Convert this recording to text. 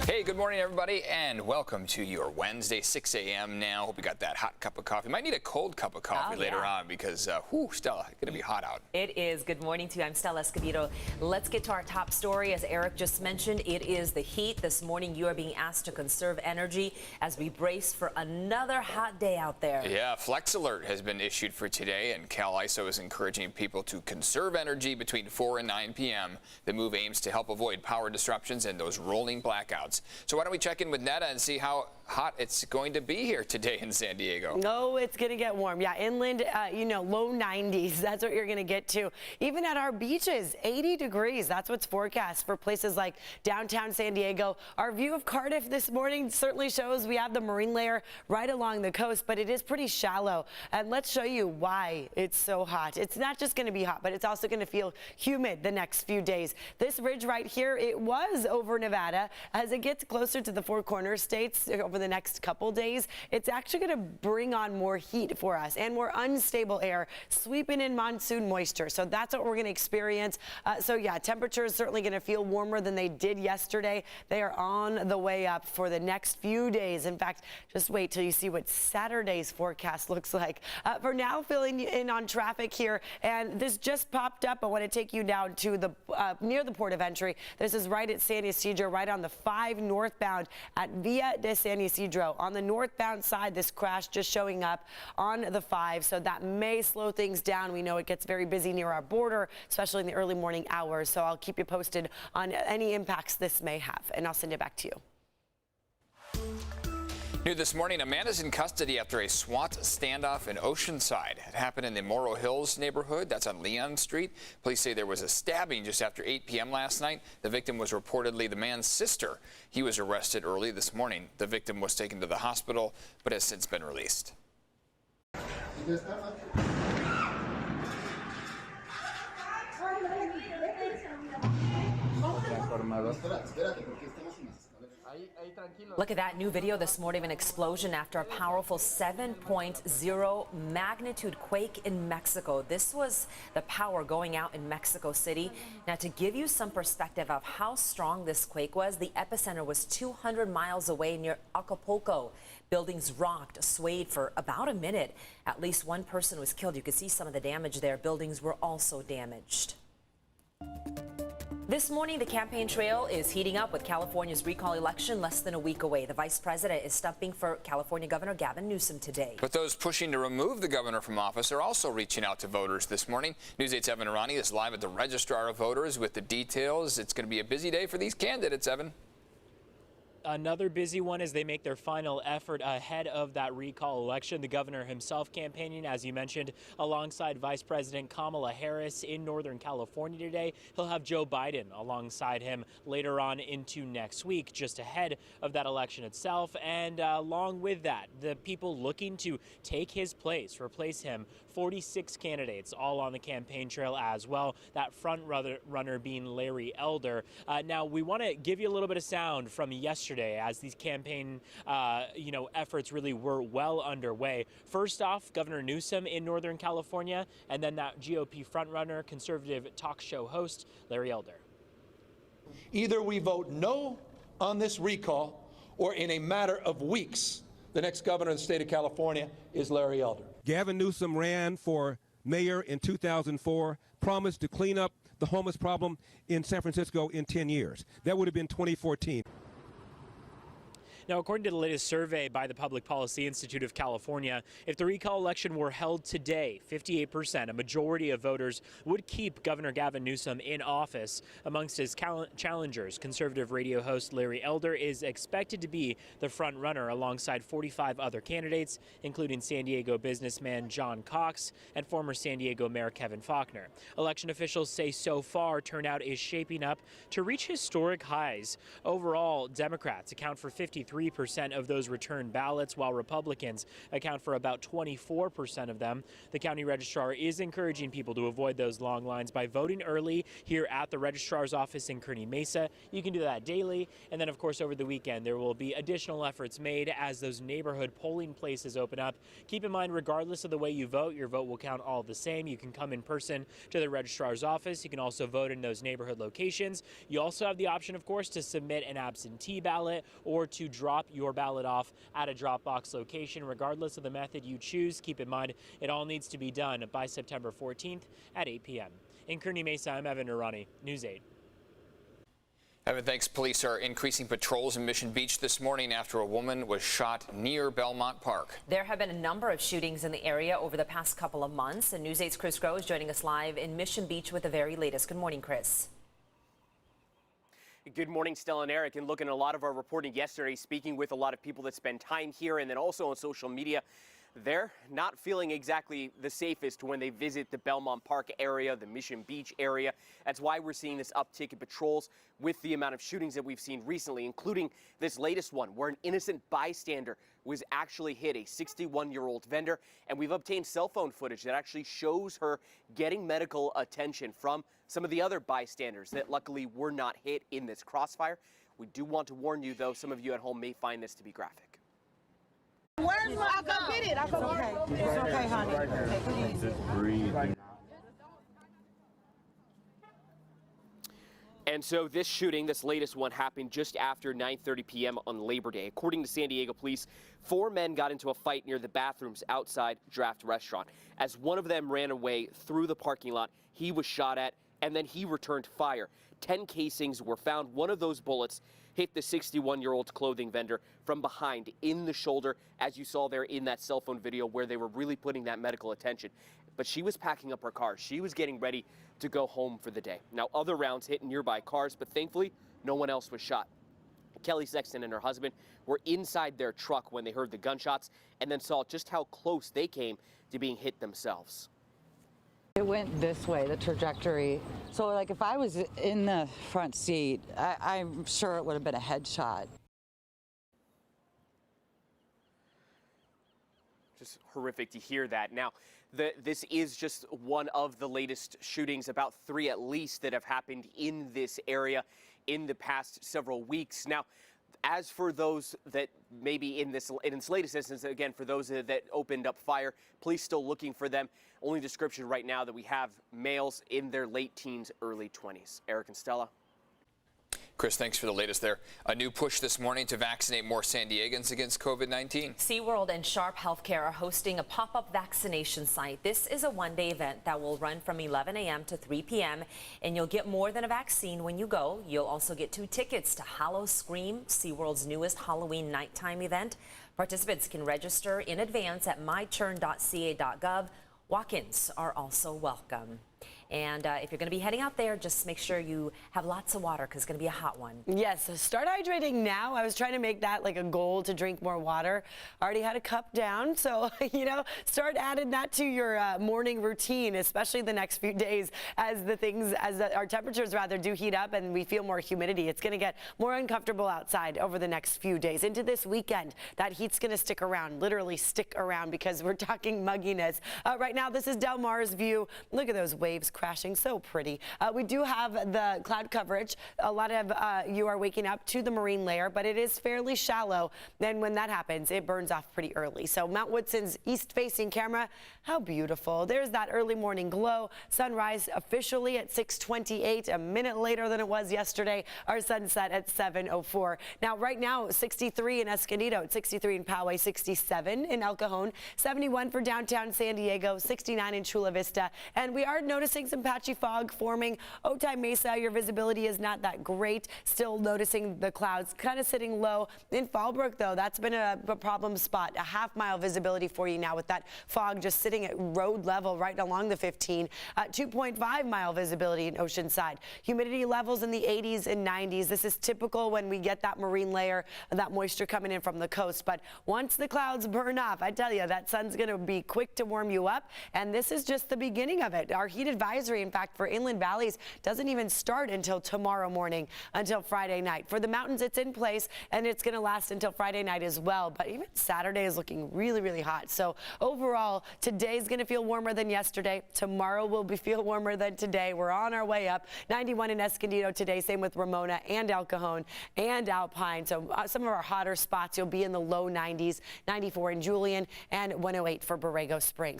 Hey, good morning, everybody, and welcome to your Wednesday, 6 a.m. now. Hope you got that hot cup of coffee. Might need a cold cup of coffee later on because, Stella, it's going to be hot out. It is. Good morning to you. I'm Stella Escobedo. Let's get to our top story. As Eric just mentioned, it is the heat. This morning, you are being asked to conserve energy as we brace for another hot day out there. Yeah, Flex Alert has been issued for today, and Cal ISO is encouraging people to conserve energy between 4 and 9 p.m. The move aims to help avoid power disruptions and those rolling blackouts. So why don't we check in with Netta and see how hot it's going to be here today in San Diego. No, it's going to get warm. Yeah, inland, low 90s. That's what you're going to get to. Even at our beaches, 80 degrees. That's what's forecast for places like downtown San Diego. Our view of Cardiff this morning certainly shows we have the marine layer right along the coast, but it is pretty shallow. And let's show you why it's so hot. It's not just going to be hot, but it's also going to feel humid the next few days. This ridge right here, it was over Nevada. As it gets closer to the Four Corners states over the next couple days, it's actually going to bring on more heat for us and more unstable air sweeping in monsoon moisture. So that's what we're going to experience. Temperature is certainly going to feel warmer than they did yesterday. They are on the way up for the next few days. In fact, just wait till you see what Saturday's forecast looks like. For now, filling in on traffic here, and this just popped up. I want to take you down to the near the port of entry. This is right at San Ysidro, right on the 5 northbound at Via de San Ysidro. On the northbound side, this crash just showing up on the 5, so that may slow things down. We know it gets very busy near our border, especially in the early morning hours, so I'll keep you posted on any impacts this may have, and I'll send it back to you. New this morning, a man is in custody after a SWAT standoff in Oceanside. It happened in the Morro Hills neighborhood. That's on Leon Street. Police say there was a stabbing just after 8 p.m. last night. The victim was reportedly the man's sister. He was arrested early this morning. The victim was taken to the hospital, but has since been released. Look at that new video this morning of an explosion after a powerful 7.0 magnitude quake in Mexico. This was the power going out in Mexico City. Now, to give you some perspective of how strong this quake was, the epicenter was 200 miles away near Acapulco. Buildings rocked, swayed for about a minute. At least one person was killed. You could see some of the damage there. Buildings were also damaged. This morning, the campaign trail is heating up with California's recall election less than a week away. The vice president is stumping for California Governor Gavin Newsom today. But those pushing to remove the governor from office are also reaching out to voters this morning. News 8's Evan Irani is live at the Registrar of Voters with the details. It's going to be a busy day for these candidates, Evan. Another busy one as they make their final effort ahead of that recall election. The governor himself campaigning, as you mentioned, alongside Vice President Kamala Harris in Northern California today. He'll have Joe Biden alongside him later on into next week, just ahead of that election itself. And along with that, the people looking to take his place, replace him, 46 candidates all on the campaign trail as well. That front runner being Larry Elder. Now, we want to give you a little bit of sound from yesterday as these campaign efforts really were well underway. First off, Governor Newsom in Northern California, and then that GOP frontrunner, conservative talk show host Larry Elder. Either we vote no on this recall, or in a matter of weeks, the next governor of the state of California is Larry Elder. Gavin Newsom ran for mayor in 2004, promised to clean up the homeless problem in San Francisco in 10 years. That would have been 2014. Now, according to the latest survey by the Public Policy Institute of California, if the recall election were held today, 58%, a majority of voters, would keep Governor Gavin Newsom in office. Amongst his challengers, conservative radio host Larry Elder is expected to be the front runner alongside 45 other candidates, including San Diego businessman John Cox and former San Diego Mayor Kevin Faulconer. Election officials say so far turnout is shaping up to reach historic highs. Overall, Democrats account for 53% 33% of those returned ballots, while Republicans account for about 24% of them. The county registrar is encouraging people to avoid those long lines by voting early here at the registrar's office in Kearney Mesa. You can do that daily. And then, of course, over the weekend, there will be additional efforts made as those neighborhood polling places open up. Keep in mind, regardless of the way you vote, your vote will count all the same. You can come in person to the registrar's office. You can also vote in those neighborhood locations. You also have the option, of course, to submit an absentee ballot or to drop your ballot off at a drop box location. Regardless of the method you choose, keep in mind it all needs to be done by September 14th at 8 p.m. In Kearney Mesa, I'm Evan Narani, News 8. Evan, thanks. Police are increasing patrols in Mission Beach this morning after a woman was shot near Belmont Park. There have been a number of shootings in the area over the past couple of months, and News 8's Chris Groh is joining us live in Mission Beach with the very latest. Good morning, Chris. Good morning, Stella and Eric. And looking at a lot of our reporting yesterday, speaking with a lot of people that spend time here and then also on social media, they're not feeling exactly the safest when they visit the Belmont Park area, the Mission Beach area. That's why we're seeing this uptick in patrols with the amount of shootings that we've seen recently, including this latest one where an innocent bystander was actually hit, a 61-year-old vendor. And we've obtained cell phone footage that actually shows her getting medical attention from some of the other bystanders that luckily were not hit in this crossfire. We do want to warn you, though, some of you at home may find this to be graphic. Where's my I'll go get it. I'll go get it. It's okay, honey. Okay, please. Just breathe. And so this shooting, this latest one, happened just after 9:30 p.m. on Labor Day. According to San Diego police, 4 men got into a fight near the bathrooms outside Draft Restaurant. As one of them ran away through the parking lot, he was shot at, and then he returned fire. 10 casings were found. One of those bullets hit the 61-year-old clothing vendor from behind in the shoulder, as you saw there in that cell phone video where they were really putting that medical attention. But she was packing up her car. She was getting ready to go home for the day. Now, other rounds hit nearby cars, but thankfully, no one else was shot. Kelly Sexton and her husband were inside their truck when they heard the gunshots and then saw just how close they came to being hit themselves. It went this way, the trajectory. So like if I was in the front seat, I'm sure it would have been a headshot. Just horrific to hear that. Now, this is just one of the latest shootings, about 3 at least, that have happened in this area in the past several weeks. Now, as for those that maybe in its latest instance, again, for those that opened up fire, police still looking for them. Only description right now that we have males in their late teens, early 20s. Eric and Stella. Chris, thanks for the latest there. A new push this morning to vaccinate more San Diegans against COVID-19. SeaWorld and Sharp Healthcare are hosting a pop-up vaccination site. This is a one-day event that will run from 11 a.m. to 3 p.m. and you'll get more than a vaccine when you go. You'll also get 2 tickets to Hallow Scream, SeaWorld's newest Halloween nighttime event. Participants can register in advance at myturn.ca.gov. Walk-ins are also welcome. And if you're going to be heading out there, just make sure you have lots of water because it's going to be a hot one. Yes, so start hydrating now. I was trying to make that like a goal to drink more water. Already had a cup down, so, you know, start adding that to your morning routine, especially the next few days as our temperatures rather do heat up and we feel more humidity. It's going to get more uncomfortable outside over the next few days. Into this weekend, that heat's going to stick around, literally stick around because we're talking mugginess. Right now, this is Del Mar's view. Look at those waves crashing, so pretty. We do have the cloud coverage. A lot of you are waking up to the marine layer, but it is fairly shallow. Then when that happens, it burns off pretty early. So Mount Woodson's east-facing camera, how beautiful. There's that early morning glow. Sunrise officially at 6:28, a minute later than it was yesterday. Our sunset at 7:04. Now, right now, 63 in Escondido, 63 in Poway, 67 in El Cajon, 71 for downtown San Diego, 69 in Chula Vista, and we are noticing some patchy fog forming. Otay Mesa, your visibility is not that great. Still noticing the clouds kind of sitting low. In Fallbrook, though, that's been a problem spot. A half-mile visibility for you now with that fog just sitting at road level right along the 15. 2.5-mile visibility in Oceanside. Humidity levels in the 80s and 90s. This is typical when we get that marine layer, that moisture coming in from the coast. But once the clouds burn off, I tell you, that sun's going to be quick to warm you up. And this is just the beginning of it. Our heat advisory advisory, in fact, for inland valleys doesn't even start until tomorrow morning, until Friday night. For the mountains, it's in place, and it's going to last until Friday night as well. But even Saturday is looking really, really hot. So overall, today's going to feel warmer than yesterday. Tomorrow will feel warmer than today. We're on our way up. 91 in Escondido today. Same with Ramona and El Cajon and Alpine. So some of our hotter spots, you'll be in the low 90s. 94 in Julian and 108 for Borrego Springs.